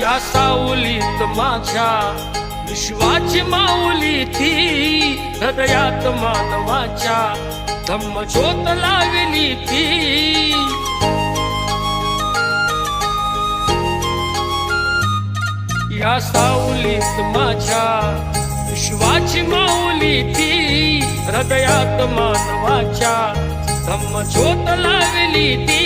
या सावलीत माझ्या विश्वाची माऊली ती, हृदयात मानवाच्या धम्मज्योत लावली ती. या सावलीत माझ्या विश्वाची माऊली ती, हृदयात मानवाच्या धम्मज्योत लावली ती.